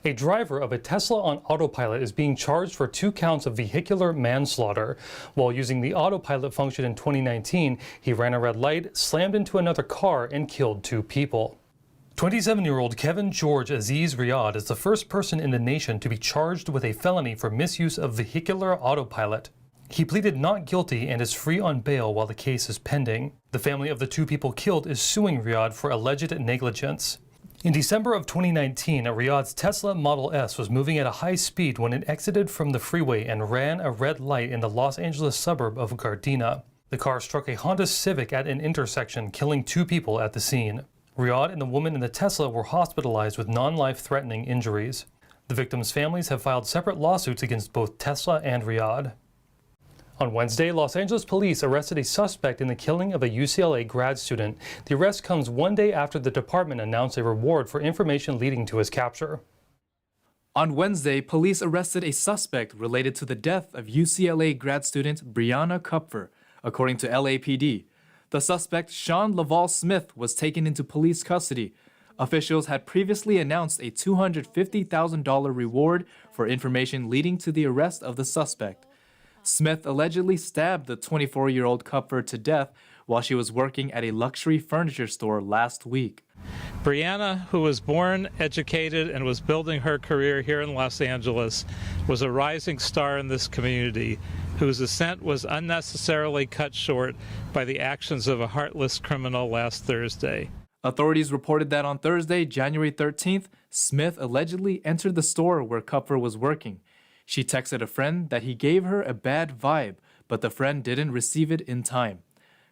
A driver of a Tesla on Autopilot is being charged for 2 counts of vehicular manslaughter. While using the Autopilot function in 2019, he ran a red light, slammed into another car, and killed 2 people. 27-year-old Kevin George Aziz Riyad is the first person in the nation to be charged with a felony for misuse of vehicular autopilot. He pleaded not guilty and is free on bail while the case is pending. The family of the 2 people killed is suing Riyad for alleged negligence. In December of 2019, Riyad's Tesla Model S was moving at a high speed when it exited from the freeway and ran a red light in the Los Angeles suburb of Gardena. The car struck a Honda Civic at an intersection, killing 2 people at the scene. Riyad and the woman in the Tesla were hospitalized with non-life-threatening injuries. The victims' families have filed separate lawsuits against both Tesla and Riyad. On Wednesday, Los Angeles police arrested a suspect in the killing of a UCLA grad student. The arrest comes 1 day after the department announced a reward for information leading to his capture. On Wednesday, police arrested a suspect related to the death of UCLA grad student Brianna Kupfer, according to LAPD. The suspect, Sean Laval Smith, was taken into police custody. Officials had previously announced a $250,000 reward for information leading to the arrest of the suspect. Smith allegedly stabbed the 24-year-old Kupfer to death while she was working at a luxury furniture store last week. Brianna, who was born, educated, and was building her career here in Los Angeles, was a rising star in this community, whose ascent was unnecessarily cut short by the actions of a heartless criminal last Thursday. Authorities reported that on Thursday, January 13th, Smith allegedly entered the store where Kupfer was working. She texted a friend that he gave her a bad vibe, but the friend didn't receive it in time.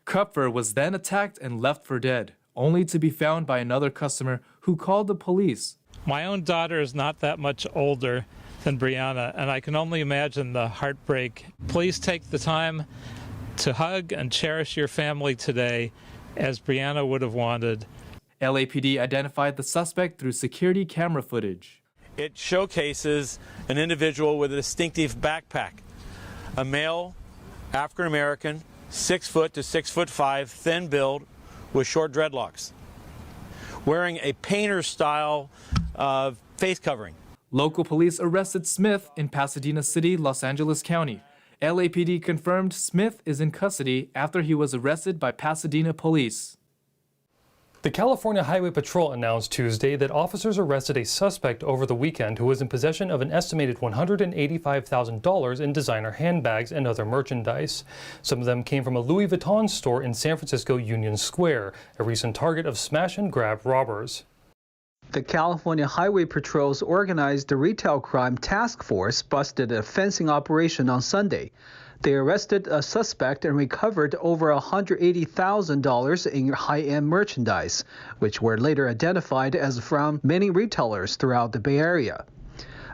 Kupfer was then attacked and left for dead, only to be found by another customer who called the police. My own daughter is not that much older than Brianna, and I can only imagine the heartbreak. Please take the time to hug and cherish your family today, as Brianna would have wanted. LAPD identified the suspect through security camera footage. It showcases an individual with a distinctive backpack. A male, African-American, 6 foot to 6'5", thin build, with short dreadlocks, wearing a painter style face covering. Local police arrested Smith in Pasadena City, Los Angeles County. LAPD confirmed Smith is in custody after he was arrested by Pasadena police. The California Highway Patrol announced Tuesday that officers arrested a suspect over the weekend who was in possession of an estimated $185,000 in designer handbags and other merchandise. Some of them came from a Louis Vuitton store in San Francisco Union Square, a recent target of smash and grab robbers. The California Highway Patrol's organized retail crime task force busted a fencing operation on Sunday. They arrested a suspect and recovered over $180,000 in high-end merchandise, which were later identified as from many retailers throughout the Bay Area.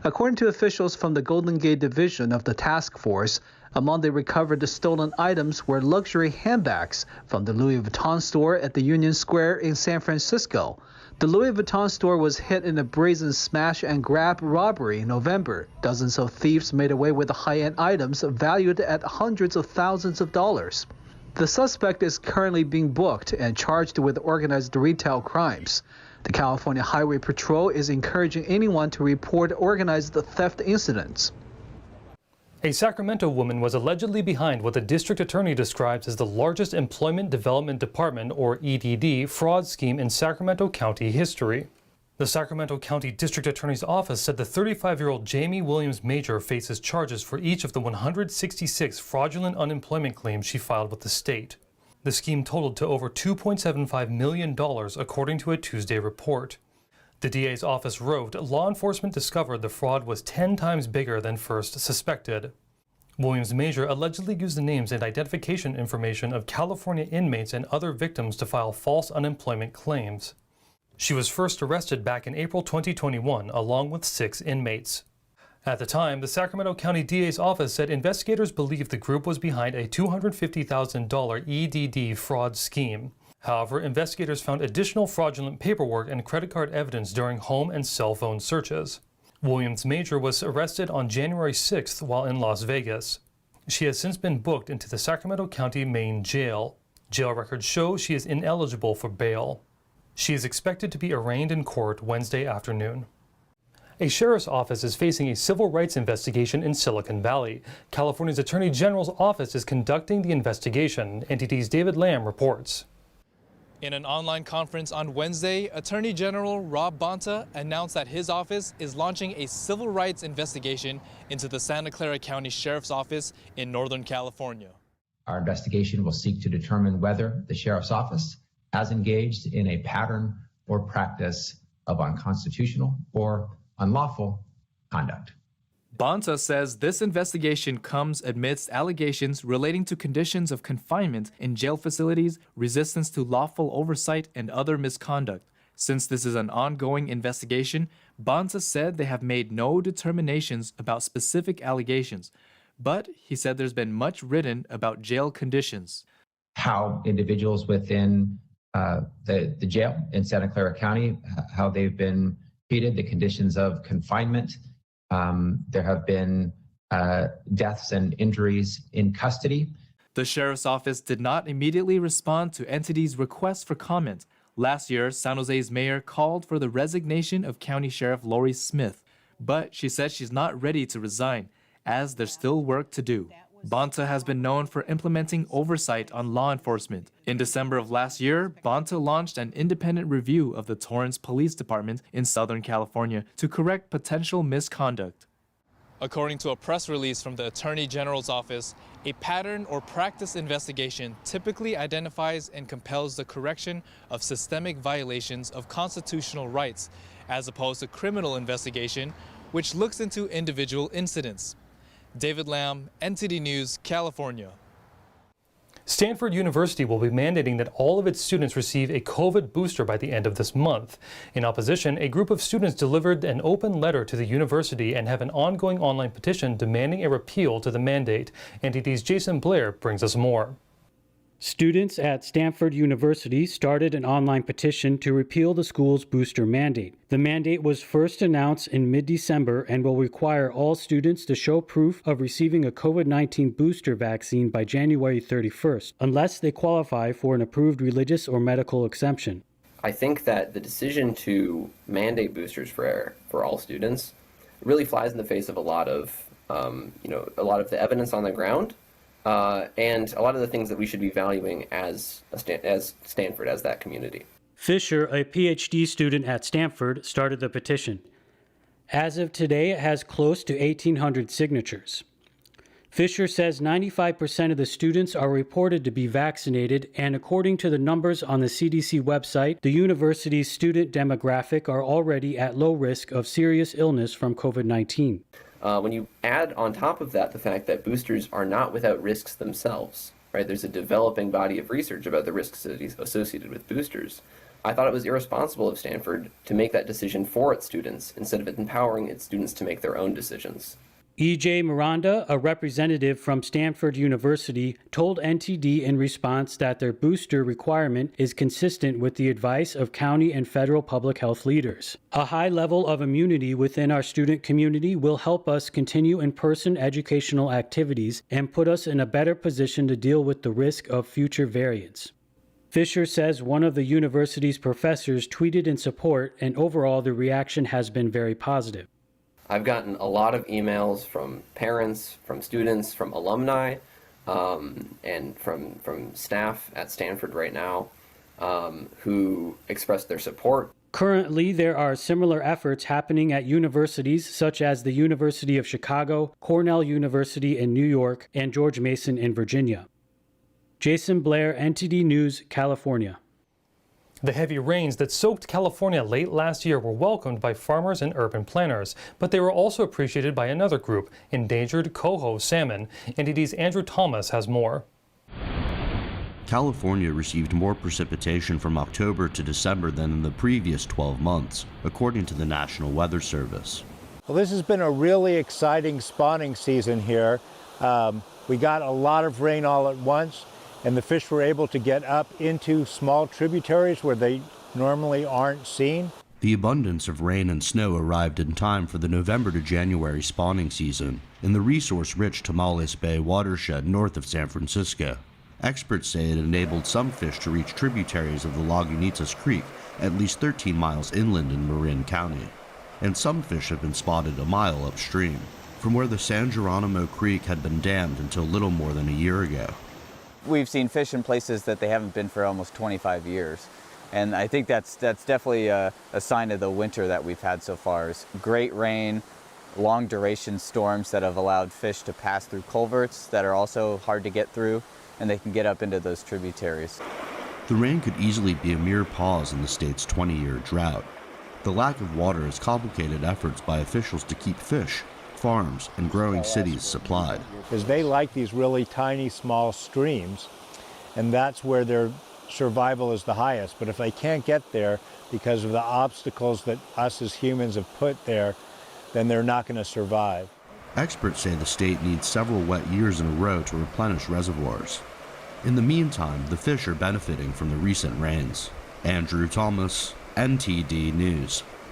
According to officials from the Golden Gate Division of the task force, among the recovered stolen items were luxury handbags from the Louis Vuitton store at the Union Square in San Francisco. The Louis Vuitton store was hit in a brazen smash and grab robbery in November. Dozens of thieves made away with the high-end items valued at hundreds of thousands of dollars. The suspect is currently being booked and charged with organized retail crimes. The California Highway Patrol is encouraging anyone to report organized theft incidents. A Sacramento woman was allegedly behind what the district attorney describes as the largest Employment Development Department, or EDD, fraud scheme in Sacramento County history. The Sacramento County District Attorney's Office said the 35-year-old Jamie Williams Major faces charges for each of the 166 fraudulent unemployment claims she filed with the state. The scheme totaled to over $2.75 million, according to a Tuesday report. The DA's office wrote, law enforcement discovered the fraud was 10 times bigger than first suspected. Williams Major allegedly used the names and identification information of California inmates and other victims to file false unemployment claims. She was first arrested back in April 2021, along with 6 inmates. At the time, the Sacramento County DA's office said investigators believed the group was behind a $250,000 EDD fraud scheme. However, investigators found additional fraudulent paperwork and credit card evidence during home and cell phone searches. Williams Major was arrested on January 6th while in Las Vegas. She has since been booked into the Sacramento County Main Jail. Jail records show she is ineligible for bail. She is expected to be arraigned in court Wednesday afternoon. A sheriff's office is facing a civil rights investigation in Silicon Valley. California's Attorney General's office is conducting the investigation. NTD's David Lamb reports. In an online conference on Wednesday, Attorney General Rob Bonta announced that his office is launching a civil rights investigation into the Santa Clara County Sheriff's Office in Northern California. Our investigation will seek to determine whether the Sheriff's Office has engaged in a pattern or practice of unconstitutional or unlawful conduct. Bonta says this investigation comes amidst allegations relating to conditions of confinement in jail facilities, resistance to lawful oversight, and other misconduct. Since this is an ongoing investigation, Bonta said they have made no determinations about specific allegations, but he said there's been much written about jail conditions. How individuals within the jail in Santa Clara County, how they've been treated, the conditions of confinement. There have been deaths and injuries in custody. The sheriff's office did not immediately respond to NTD's request for comment. Last year, San Jose's mayor called for the resignation of County Sheriff Lori Smith, but she said she's not ready to resign, as there's still work to do. Bonta has been known for implementing oversight on law enforcement. In December of last year, Bonta launched an independent review of the Torrance Police Department in Southern California to correct potential misconduct. According to a press release from the Attorney General's office, a pattern or practice investigation typically identifies and compels the correction of systemic violations of constitutional rights, as opposed to criminal investigation, which looks into individual incidents. David Lamb, NTD News, California. Stanford University will be mandating that all of its students receive a COVID booster by the end of this month. In opposition, a group of students delivered an open letter to the university and have an ongoing online petition demanding a repeal to the mandate. NTD's Jason Blair brings us more. Students at Stanford University started an online petition to repeal the school's booster mandate. The mandate was first announced in mid-December and will require all students to show proof of receiving a COVID-19 booster vaccine by January 31st, unless they qualify for an approved religious or medical exemption. I think that the decision to mandate boosters for all students really flies in the face of a lot of the evidence on the ground. And a lot of the things that we should be valuing as Stanford, as that community. Fisher, a PhD student at Stanford, started the petition. As of today, it has close to 1,800 signatures. Fisher says 95% of the students are reported to be vaccinated, and according to the numbers on the CDC website, the university's student demographic are already at low risk of serious illness from COVID-19. When you add on top of that the fact that boosters are not without risks themselves, right? There's a developing body of research about the risks associated with boosters. I thought it was irresponsible of Stanford to make that decision for its students instead of empowering its students to make their own decisions. E.J. Miranda, a representative from Stanford University, told NTD in response that their booster requirement is consistent with the advice of county and federal public health leaders. A high level of immunity within our student community will help us continue in-person educational activities and put us in a better position to deal with the risk of future variants. Fisher says one of the university's professors tweeted in support, and overall the reaction has been very positive. I've gotten a lot of emails from parents, from students, from alumni, and from staff at Stanford right now who expressed their support. Currently, there are similar efforts happening at universities such as the University of Chicago, Cornell University in New York, and George Mason in Virginia. Jason Blair, NTD News, California. The heavy rains that soaked California late last year were welcomed by farmers and urban planners, but they were also appreciated by another group, endangered Coho salmon. NTD's Andrew Thomas has more. California received more precipitation from October to December than in the previous 12 months, according to the National Weather Service. Well, this has been a really exciting spawning season here. We got a lot of rain all at once, and the fish were able to get up into small tributaries where they normally aren't seen. The abundance of rain and snow arrived in time for the November to January spawning season in the resource-rich Tamales Bay watershed north of San Francisco. Experts say it enabled some fish to reach tributaries of the Lagunitas Creek at least 13 miles inland in Marin County. and some fish have been spotted a mile upstream, from where the San Geronimo Creek had been dammed until little more than a year ago. We've seen fish in places that they haven't been for almost 25 years. And I think that's definitely a sign of the winter that we've had so far. Is great rain, long duration storms that have allowed fish to pass through culverts that are also hard to get through, and they can get up into those tributaries. The rain could easily be a mere pause in the state's 20-year drought. The lack of water has complicated efforts by officials to keep fish, farms, and growing cities supplied. Because they like these really tiny, small streams, and that's where their survival is the highest. But if they can't get there because of the obstacles that us as humans have put there, then they're not going to survive. Experts say the state needs several wet years in a row to replenish reservoirs. In the meantime, the fish are benefiting from the recent rains. Andrew Thomas, NTD News.